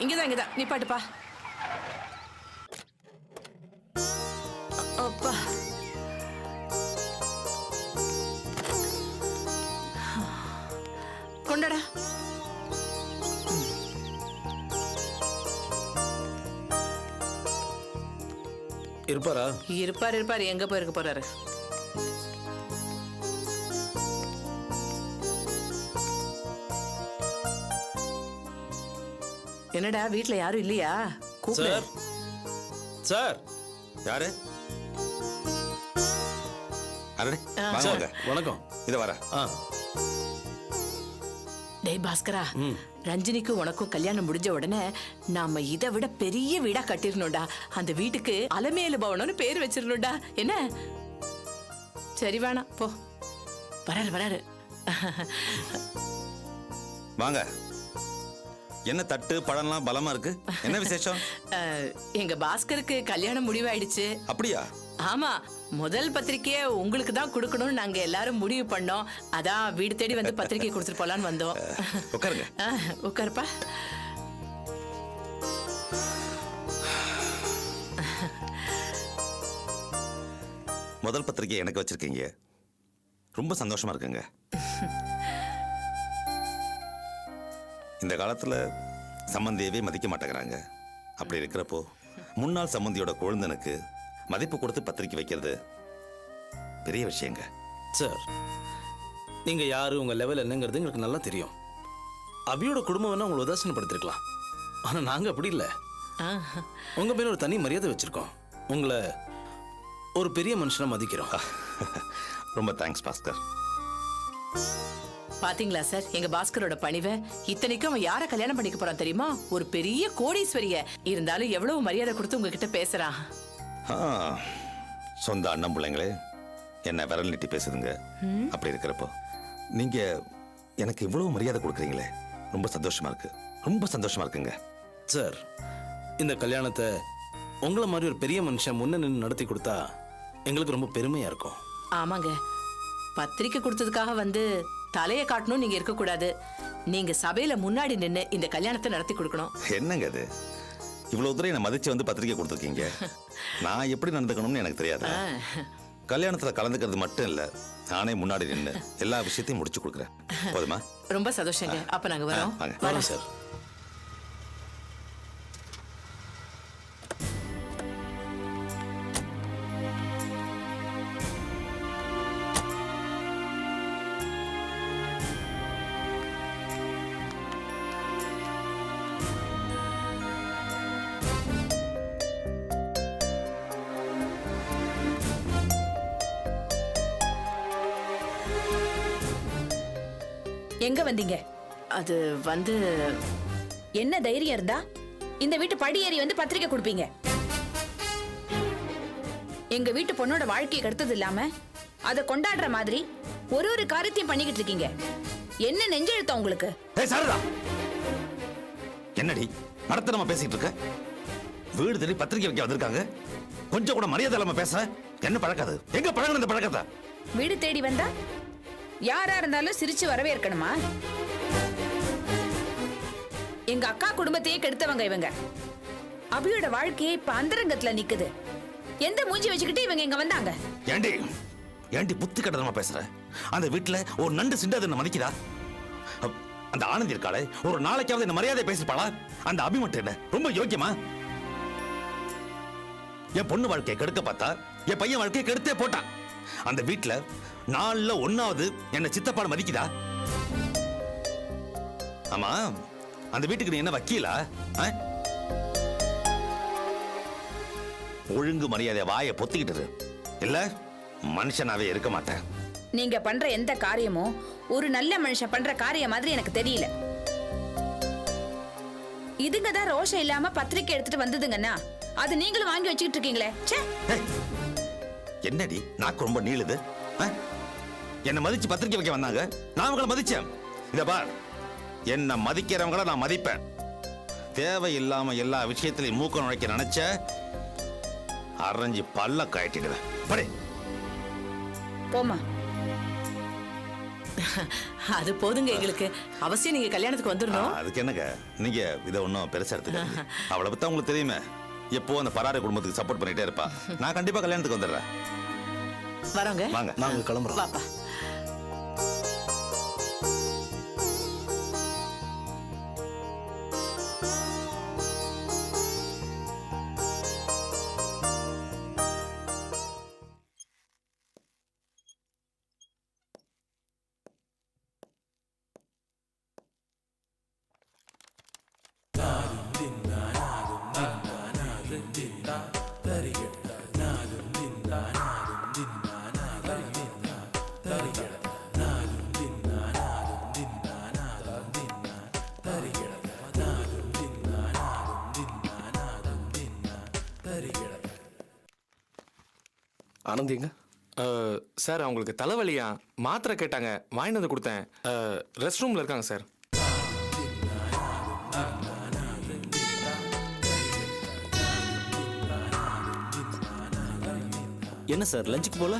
இங்கதான் நீ பாட்டுப்பா. அப்பா கொண்டடா. இருப்பாரா? இருப்பாரு. எங்க போயிருக்க போறாரு? என்னடா வீட்ல யாரும் இல்லையா? சார் சார் யாரு? சார் வணக்கம். இத வர. டேய் பாஸ்கரா, ரஞ்சினிக்கு உனக்கும் கல்யாணம் முடிஞ்ச உடனே நாம இதை விட பெரிய வீடா கட்டிரணும்டா. அந்த வீட்டுக்கு அலமேலு பவனம்னு பேர் வச்சிரணும்டா. என்ன? சரி வேணாம் போ. வராரு. வாங்க. என்ன தட்டு பழம்லாம் பலமா இருக்கு? என்ன விசேஷம்? எங்க பாஸ்கருக்கு கல்யாணம் முடிவாயிடுச்சு. அப்படியா? ஆமா, முதல் பத்திரிக்கையை உங்களுக்கு தான் கொடுக்கணும்னு நாங்க எல்லாரும் முடிவு பண்ணோம். அதான் வீடு தேடி வந்து பத்திரிக்கை கொடுத்துட்டு போலான்னு வந்தோம். உட்காருங்க. உட்காருப்பா. முதல் பத்திரிக்கை எனக்கு வச்சிருக்கீங்க, ரொம்ப சந்தோஷமா இருக்குங்க. இந்த காலத்துல சம்பந்தியவே மதிக்க மாட்டேங்கிறாங்க. அப்படி இருக்கிறப்போ முன்னாள் சம்பந்தியோட குழந்தனுக்கு மதிப்பு கொடுத்து பத்திரிக்கை வைக்கிறது பெரிய விஷயங்க. சார், நீங்க யாரு, உங்க லெவல் என்னங்கிறது எங்களுக்கு நல்லா தெரியும். அபியோட குடும்பம் வேணா உங்களை உதாசீனப்படுத்திருக்கலாம். ஆனா நாங்க அப்படி இல்லை. உங்க பேர் ஒரு தனி மரியாதை வச்சிருக்கோம். உங்களை ஒரு பெரிய மனுஷனா மதிக்கிறோம். ரொம்ப தேங்க்ஸ் பாஸ்கர். பாத்தீங்களா சார் எங்க பாஸ்கரோட பணிவை? இத்தனைக்கும் அவன் யார கல்யாணம் பண்ணிக்க போறான் தெரியுமா? ஒரு பெரிய கோடீஸ்வரிய. இருந்தாலும் எவ்வளவு மரியாதை கொடுத்து உங்ககிட்ட பேசுறான். சொந்த அண்ணன் பிள்ளைங்களே என்ன விரல் நீட்டி பேசுதுங்க. அப்படி இருக்கிறப்போ நீங்க எனக்கு இவ்வளவு மரியாதை கொடுக்குறீங்களே, ரொம்ப சந்தோஷமா இருக்கு. ரொம்ப சந்தோஷமா இருக்குங்க. சார், இந்த கல்யாணத்தை உங்களை மாதிரி ஒரு பெரிய மனுஷன் முன்ன நின்று நடத்தி கொடுத்தா எங்களுக்கு ரொம்ப பெருமையா இருக்கும். ஆமாங்க, பத்திரிக்கை கொடுத்ததுக்காக வந்து தலையை காட்டணும் நீங்க இருக்க கூடாது. நீங்க சபையில முன்னாடி நின்று இந்த கல்யாணத்தை நடத்தி கொடுக்கணும். என்னங்க அது? இவ்வளவு தூரம் என்ன மதிச்சு வந்து பத்திரிக்கை கொடுத்துருக்கீங்க. நான் எப்படி நடந்துக்கணும்னு எனக்கு தெரியாது. கல்யாணத்துல கலந்துக்கிறது மட்டும் இல்ல, நானே முன்னாடி நின்று எல்லா விஷயத்தையும் முடிச்சு கொடுக்குறேன். போதுமா? ரொம்ப சந்தோஷங்க. அப்ப நாங்க வரோம். வாங்க சார். எங்க வந்தீங்க? அது வந்து என்ன தைரியம் இருந்தா இந்த வீட்டு படி ஏறி வந்து பத்திரிக்கை கொடுப்பீங்க? எங்க வீட்டு பொண்ணோட வாழ்க்கையை கெடுத்தது இல்லாம அதை கொண்டாடுற மாதிரி ஒரு காரியத்தையும் பண்ணிக்கிட்டு இருக்கீங்க. என்ன நெஞ்செழுத்தம் உங்களுக்கு? என்னடி நடத்த நம்ம பேசிட்டு இருக்க? வீடு தேடி பத்திரிக்கை வைக்க வந்திருக்காங்க, கொஞ்சம் கூட மரியாதை இல்லாம பேச. என்ன பழக்காது? எங்க பழகணும் இந்த பழக்கத்தை? வீடு தேடி வந்தா யாரா இருந்தாலும் சிரிச்சு வரவேற்கணுமா? எங்க அக்கா குடும்பத்தையே கெடுத்தவங்க இவங்க. அபியோட வாழ்க்கையே இப்ப அந்தரங்கத்துல நிக்குது. எந்த மூஞ்சி வச்சுக்கிட்டு இவங்க இங்க வந்தாங்க? ஏண்டி புத்தி கடனமா பேசுற? அந்த வீட்டுல ஒரு நண்டு சிண்டாது என்ன மதிக்குதா? அந்த ஆனந்தி இருக்காளே, ஒரு நாளைக்காவது என்ன மரியாதை பேசிப்பாளா? அந்த அபி மட்டும் என்ன ரொம்ப யோக்கியமா? என் பொண்ணு வாழ்க்கையை கெடுக்க பார்த்தா, என் பையன் வாழ்க்கையை கெடுத்தே போட்டான். அந்த வீட்டுல நாள்ல ஒன்னாவது என்ன சித்தப்பாடு மதிக்குதா? ஆமா, அந்த வீட்டுக்கு நீ என்ன வக்கீலா? ஒழுங்கு மரியாதை வாயை பொத்திக்கிட்டு இல்ல, மனுஷனாவே இருக்க மாட்டேன். நீங்க பண்ற எந்த காரியமும் ஒரு நல்ல மனுஷன் பண்ற காரியம் மாதிரி எனக்கு தெரியல. இதுங்க தான் ரோஷம் இல்லாம பத்திரிக்கை எடுத்துட்டு வந்ததுங்கன்னா அது நீங்களும் வாங்கி வச்சுக்கிட்டு இருக்கீங்களே. என்னடி நாக்கு ரொம்ப நீளுது? என்ன மதிச்சு பத்திரிக்கை வைக்க வந்தாங்க, நான் அவங்கள மதிச்சேன். இத பார், என்ன மதிக்கிறவங்கள நான் மதிப்பேன். தேவையில்லாம எல்லா விஷயத்திலையும் மூக்க நுழைக்க நினைச்ச அரைஞ்சி பல்ல கட்டிடுவேன். படே போமா. அது போதுங்க எங்களுக்கு. அவசியம் நீங்க கல்யாணத்துக்கு வந்துடணும். அதுக்கு என்னங்க நீங்க இதை ஒன்றும் பெருசா எடுத்துக்காதீங்க. அவளை பத்தி உங்களுக்கு தெரியுமே, எப்போ அந்த பராரி குடும்பத்துக்கு சப்போர்ட் பண்ணிட்டே இருப்பா. நான் கண்டிப்பா கல்யாணத்துக்கு வந்துடுறேன். வரோங்க. வாங்க. நாங்க கிளம்புறோம். பாப்பா. ஆனந்திங்க சார் அவங்களுக்கு தலைவலியா மாத்திரை கேட்டாங்க, வாங்கிட்டு வந்து கொடுத்தேன். ரெஸ்ட் ரூம்ல இருக்காங்க சார். என்ன சார் லஞ்சுக்கு போல?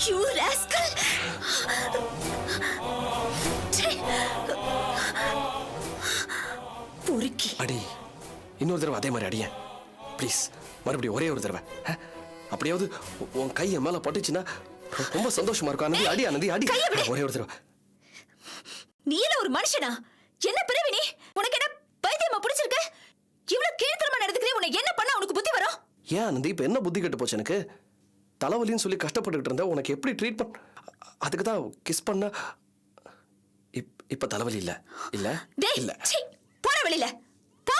You rascal! பொறுக்கி. அடி, இன்னொரு தடவை அதே மாதிரி அடியேன் ப்ளீஸ். மறுபடியும் ஒரே ஒரு தடவை. அப்படியாவது உன் கை என் மேல பட்டுச்சுன்னா ரொம்ப சந்தோஷமா இருக்கும். ஆனந்தி அடி, ஆனந்தி அடி. ஒரே ஒரு தடவை. நீ என்ன ஒரு மனுஷனா? என்ன பிறவி நீ? உனக்கு என்ன பைத்தியமா பிடிச்சிருக்கு? இவ்வளவு கீழ்த்தரமா நடந்துக்கிறே, உனக்கு என்ன பண்ணா உனக்கு புத்தி வரும்? ஏன் ஆனந்தி இப்ப என்ன புத்தி கெட்டு போச்சு? எனக்கு தலைவலின்னு சொல்லி கஷ்டப்பட்டுக்கிட்டு இருந்த உனக்கு எப்படி ட்ரீட் பண்ண, அதுக்கு தான் கிஸ் பண்ண. இப்ப தலைவலி இல்ல இல்ல இல்ல. போற வெளியில போ.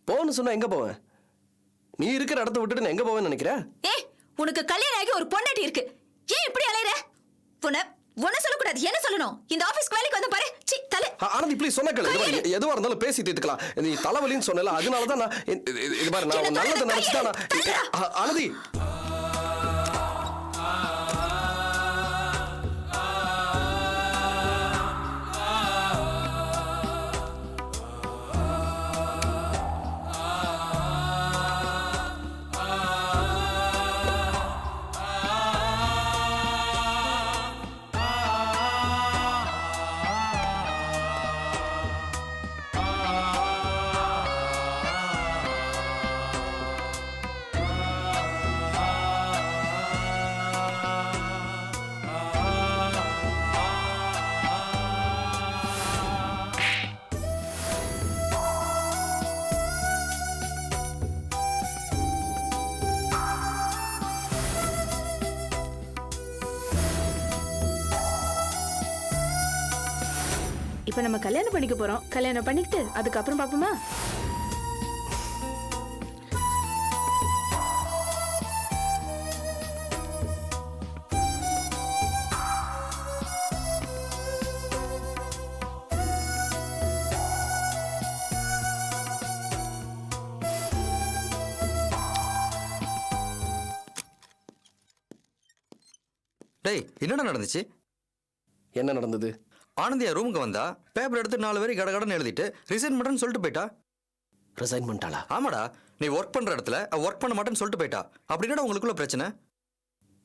போன்னு சொன்னா எங்க போவேன்? நீ இருக்கிற இடத்த விட்டுட்டு நான் எங்க போவேன்னு நினைக்கிற? உனக்கு கல்யாணம் ஆகி ஒரு பொண்டாட்டி இருக்கு, ஏன் இப்படி அலையற? உன்ன சொல்லக்கூடாது, என்ன சொல்லணும்? இந்த ஆபீஸ்க்கு வேலைக்கு வந்து பாரு. தலை ஆனந்தி ப்ளீஸ் சொன்னா கேளு. எதுவா இருந்தாலும் பேசி தீர்த்துக்கலாம். நீ தலைவலின்னு சொன்னல, அதனாலதான் நான் இது மாதிரி நான் நல்லது நினைச்சுதான் நான். ஆனந்தி இப்ப நம்ம கல்யாணம் பண்ணிக்க போறோம். கல்யாணம் பண்ணிக்கிட்டு அதுக்கப்புறம் பாப்போமா? டேய் என்னடா நடந்துச்சு? என்ன நடந்தது? ஆனந்தியா ரூமுக்கு வந்தா பேப்பர் எடுத்து 4 வரி கடகடன்னு எழுதிட்டு ரிசைன் பண்ணுறேன்னு சொல்லிட்டு போயிட்டா. ரிசைன் பண்ணிட்டாளா? ஆமாடா, நீ ஒர்க் பண்ற இடத்துல ஒர்க் பண்ண மாட்டேன்னு சொல்லிட்டு போயிட்டா. அப்படின்னா உங்களுக்குள்ள பிரச்சனை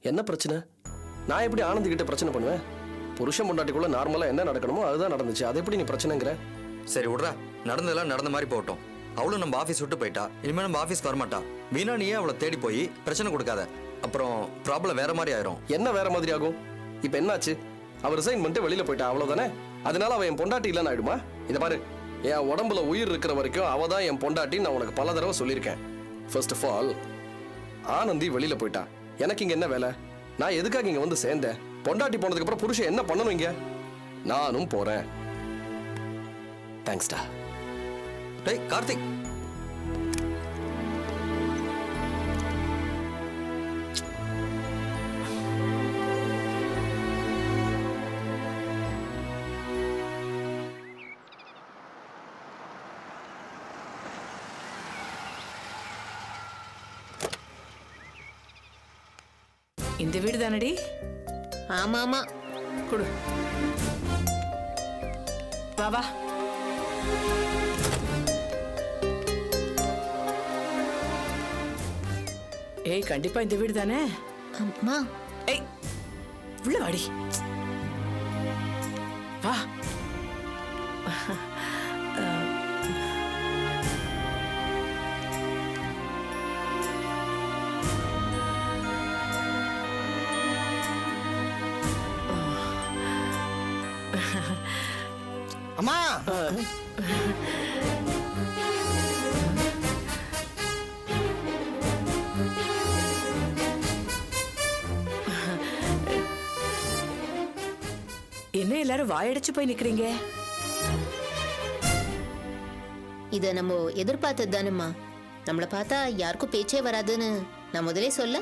என்ன பிரச்சனை? நான் எப்படி ஆனந்தி கிட்ட பிரச்சனை பண்ணுவேன்? புருஷன் பொண்டாட்டிக்குள்ள நார்மலா என்ன நடக்கணுமோ அதுதான் நடந்துச்சு. அது எப்படி நீ பிரச்சனைங்கிற? சரி விட்றா, நடந்ததெல்லாம் நடந்த மாதிரி போகட்டும். அவளும் நம்ம ஆஃபீஸ் விட்டு போயிட்டா, இனிமேல் நம்ம ஆஃபீஸ் வரமாட்டா. வீணா நீயே அவளை தேடி போய் பிரச்சனை கொடுக்காத, அப்புறம் ப்ராப்ளம் வேற மாதிரி ஆயிரும். என்ன வேற மாதிரி ஆகும்? இப்ப என்னாச்சு? அவர் ரிசைன் பண்ணிட்டு வெளியில போயிட்டா, அவ்வளவுதானே? அதனால அவன் என் பொண்டாட்டி இல்லைன்னு ஆயிடுமா? இதை பாரு, என் உடம்புல உயிர் இருக்கிற வரைக்கும் அவ தான் என் பொண்டாட்டி. நான் உனக்கு பல தடவை சொல்லியிருக்கேன். ஃபர்ஸ்ட் ஆஃப் ஆல், ஆனந்தி வெளியில போயிட்டா. எனக்கு இங்க என்ன வேலை? நான் எதுக்காக இங்க வந்து சேர்ந்தேன்? பொண்டாட்டி போனதுக்கு அப்புறம் புருஷன் என்ன பண்ணணும் இங்க? நானும் போறேன். தேங்க்ஸ்டா. டேய் கார்த்திக், இந்த வீடு தானடி? ஆமா ஆமா. கொடு. வா வா. ஏய், கண்டிப்பா இந்த வீடு தானே? அம்மா ஏய், உள்ள வாடி. வா. அம்மா என்ன எல்லாரும் வாயடைச்சு போய் நிக்கிறீங்க? இத நம்ம எதிர்பார்த்தது தானேம்மா. நம்மள பார்த்தா யாருக்கும் பேச்சே வராதுன்னு நான் முதலே சொல்ல.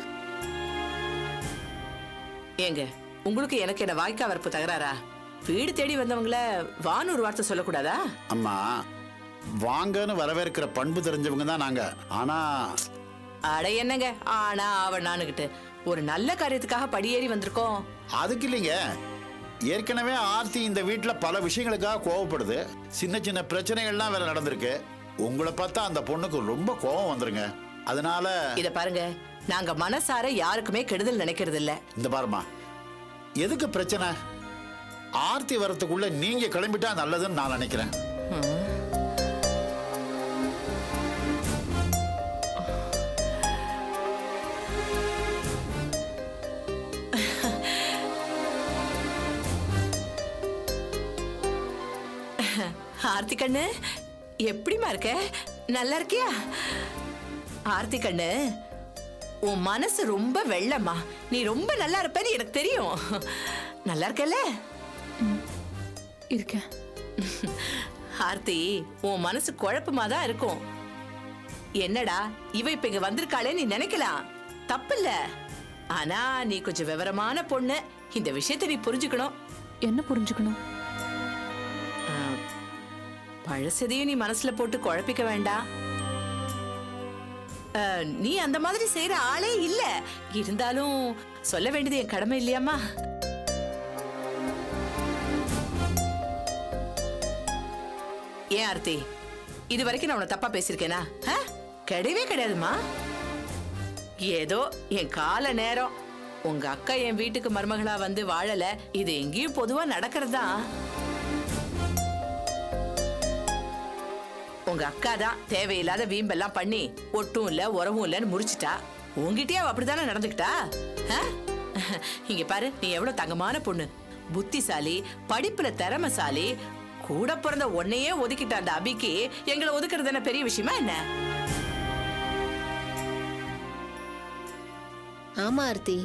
ஏங்க, உங்களுக்கு எனக்கு என்ன வாய்க்கா வரப்பு தகராறா? வீடு தேடி வந்தவங்கள வான்னு ஒரு வார்த்தை சொல்லக்கூடாதா? அம்மா, வாங்கன்னு வரவேற்கிற பண்பு தெரிஞ்சவங்க தான் நாங்க. ஆனா அட என்னங்க ஆனா அவன் நானுகிட்டு ஒரு நல்ல காரியத்துக்காக படியேறி வந்திருக்கோம். அதுக்கு இல்லைங்க, ஏற்கனவே ஆர்த்தி இந்த வீட்டுல பல விஷயங்களுக்காக கோவப்படுது. சின்ன சின்ன பிரச்சனைகள்லாம் வேற நடந்திருக்கு. உங்களை பார்த்தா அந்த பொண்ணுக்கு ரொம்ப கோவம் வந்துருங்க. அதனால இத பாருங்க, நாங்க மனசார யாருக்குமே கெடுதல் நினைக்கிறது இல்ல. இந்த பாருமா, எதுக்கு பிரச்சனை? ஆர்த்தி வரத்துக்குள்ள நீங்க கிளம்பிட்டா நல்லதுன்னு நான் நினைக்கிறேன். ஆர்த்தி கண்ணு, எப்படிமா இருக்க? நல்லா இருக்கியா? ஆர்த்தி கண்ணு, உன் மனசு ரொம்ப வெள்ளம்மா. நீ ரொம்ப நல்லா இருப்பேன்னு எனக்கு தெரியும். நல்லா இருக்கல? இருக்கேன். ஆர்த்தி, உன் மனசு குழப்பமா தான் இருக்கும். என்னடா இவ இப்ப இங்க வந்திருக்காளே நீ நினைக்கலாம், தப்பில்ல. ஆனா நீ கொஞ்சம் விவரமான பொண்ணு. இந்த விஷயத்தை நீ புரிஞ்சுக்கணும். என்ன புரிஞ்சுக்கணும்? பழசதையும் நீ மனசுல போட்டு குழப்பிக்க வேண்டாம். நீ அந்த மாதிரி செய்யற ஆளே இல்ல. இருந்தாலும் சொல்ல வேண்டியது என் கடமை இல்லையாமா? ஏன் ஆர்த்தி, இது வரைக்கும் நான் உன்னை தப்பா பேசிருக்கேனா? கிடையவே கிடையாதுமா. ஏதோ என் கால நேரம் உங்க அக்கா என் வீட்டுக்கு மருமகளா வந்து வாழல. இது எங்கேயும் பொதுவா நடக்கிறதா. உங்க அக்கா தான் தேவையில்லாத வீம்பெல்லாம் பண்ணி ஒட்டும் இல்ல உறவும் இல்லன்னு முடிச்சிட்டா. உங்ககிட்டயே அவ அப்படித்தானே நடந்துக்கிட்டா? இங்க பாரு, நீ எவ்வளவு தங்கமான பொண்ணு, புத்திசாலி, படிப்புல திறமைசாலி. கூட பிறந்த உன்னையே ஒதுக்கிட்ட அந்த அபிக்கு எங்களை ஒதுக்குறது என்ன பெரிய விஷயமா என்ன? ஆமா ஆர்த்தி,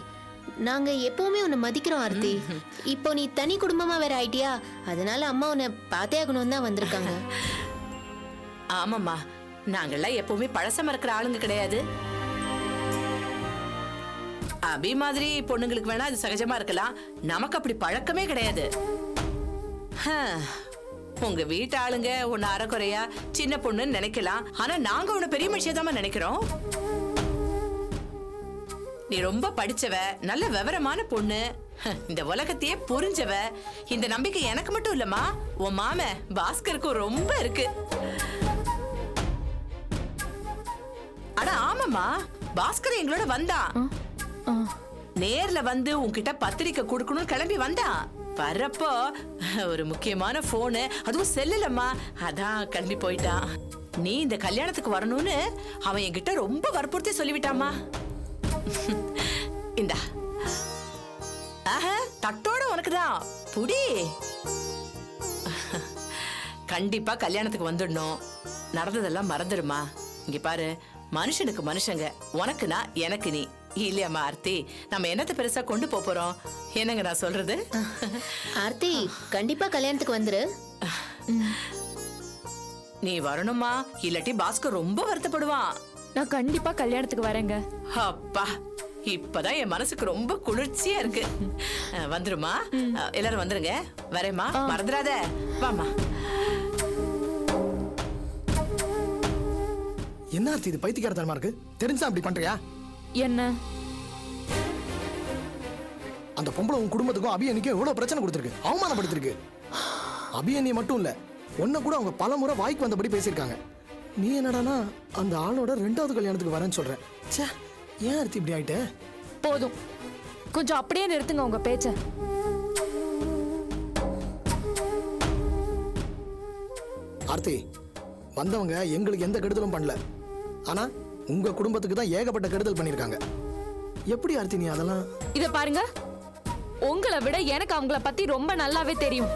நாங்க எப்பவுமே உன்னை மதிக்கிறோம் ஆர்த்தி. இப்போ நீ தனி குடும்பமா வேற ஆயிட்டியா, அதனால அம்மா உன்னை பார்த்தே ஆகணும் தான் வந்திருக்காங்க. ஆமாம்மா, நாங்கெல்லாம் எப்பவுமே பழசம் மறக்கிற ஆளுங்க கிடையாது. அபி மாதிரி பொண்ணுங்களுக்கு வேணா அது சகஜமா இருக்கலாம், நமக்கு அப்படி பழக்கமே கிடையாது. உங்க வீட்டு ஆளுங்க உன்னை அறக்குறையா சின்ன பொண்ணுன்னு நினைக்கலாம், ஆனா நாங்க உன்னை பெரிய மனுஷியதாம நினைக்கிறோம். நீ ரொம்ப படிச்சவ, நல்ல விவரமான பொண்ணு, இந்த உலகத்தையே புரிஞ்சவ. இந்த நம்பிக்கை எனக்கு மட்டும் இல்லம்மா, உன் மாம பாஸ்கருக்கும் ரொம்ப இருக்கு. அட ஆமாம்மா, பாஸ்கர் எங்களோட வந்தான். நேர்ல வந்து உன்கிட்ட பத்திரிக்கை கொடுக்கணும்னு கிளம்பி வந்தான். வர்றப்போ ஒரு முக்கியமான போனு, அதுவும் செல்லுலம்மா, அதான் கிளம்பி போயிட்டான். நீ இந்த கல்யாணத்துக்கு வரணும்னு அவன் என்கிட்ட ரொம்ப வற்புறுத்தி சொல்லிவிட்டாமா. இந்தா தட்டோட உனக்குதான் புடி. கண்டிப்பா கல்யாணத்துக்கு வந்துடணும், நடந்ததெல்லாம் மறந்துடுமா. இங்க பாரு, மனுஷனுக்கு மனுஷங்க, உனக்கு நான் எனக்கு நீ இல்லையாமா ஆர்த்தி. நம்ம என்னத்தை பெருசா கொண்டு போறோம், என்னங்க நான் சொல்றது. ஆர்த்தி கண்டிப்பா கல்யாணத்துக்கு வந்துரு. நீ வரணுமா, இல்லாட்டி பாஸ்கர் ரொம்ப வருத்தப்படுவான். நான் கண்டிப்பா கல்யாணத்துக்கு வரேங்க. அப்பா, இப்பதான் என் மனசுக்கு ரொம்ப குளிர்ச்சியா இருக்கு. வந்துருமா, எல்லாரும் வந்துருங்க. வரேம்மா, மறந்துடாத. வாமா. என்ன ஆர்த்தி இது பைத்தியக்காரத்தனமா இருக்கு? தெரிஞ்சா அப்படி பண்றியா? என்ன அந்த பொம்பளை உன் குடும்பத்துக்கும் அபியனிக்கும் எவ்வளவு பிரச்சனை கொடுத்துருக்கு, அவமானப்படுத்திருக்கு. அபியனியை மட்டும் இல்ல, உன்னை கூட அவங்க பல முறை வாய்க்கு வந்தபடி பேசியிருக்காங்க. நீ என்னடானா அந்த ஆளோட 2வது கல்யாணத்துக்கு வரேன்னு சொல்ற. ச்சே, ஏன் ஆர்த்தி இப்படி ஆயிட்ட? போதும், கொஞ்சம் அப்படியே நிறுத்துங்க உங்க பேச்ச. ஆர்த்தி, வந்தவங்க எங்களுக்கு எந்த கெடுதலும் பண்ணல, ஆனா உங்க குடும்பத்துக்கு தான் ஏகப்பட்ட கெடுதல் பண்ணிருக்காங்க. எப்படி ஆர்த்தி நீ அதெல்லாம்? இத பாருங்க, உங்களை விட எனக்கு அவங்கள பத்தி ரொம்ப நல்லாவே தெரியும்.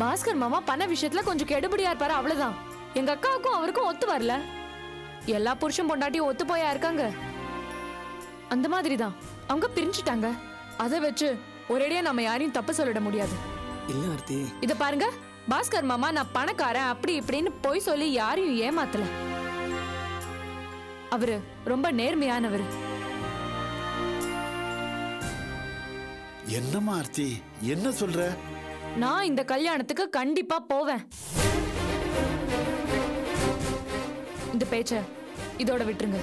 பாஸ்கர் மாமா பண்ண விஷயத்துல கொஞ்சம் கெடுபடியா இருப்பாரு, அவ்வளவுதான். எங்க அக்காவுக்கும் அவருக்கும் ஒத்து வரல. எல்லா புருஷன் பொண்டாட்டியும் ஒத்து போயா இருக்காங்க. அந்த மாதிரி தான் அவங்க பிரிஞ்சுட்டாங்க. அதை வச்சு ஒரேடியா நம்ம யாரையும் தப்பு சொல்லிட முடியாது. இல்ல ஆர்த்தி, இத பாருங்க, பாஸ்கர் மாமா நான் பணக்காரன் அப்படி இப்படின்னு போய் சொல்லி யாரையும் ஏமாத்தல. அவரு ரொம்ப நேர்மையானவர். என்னம்மா ஆர்த்தி, என்ன சொல்ற? நான் இந்த கல்யாணத்துக்கு கண்டிப்பா போவேன். இந்த பேச்ச இதோட விட்டுருங்க.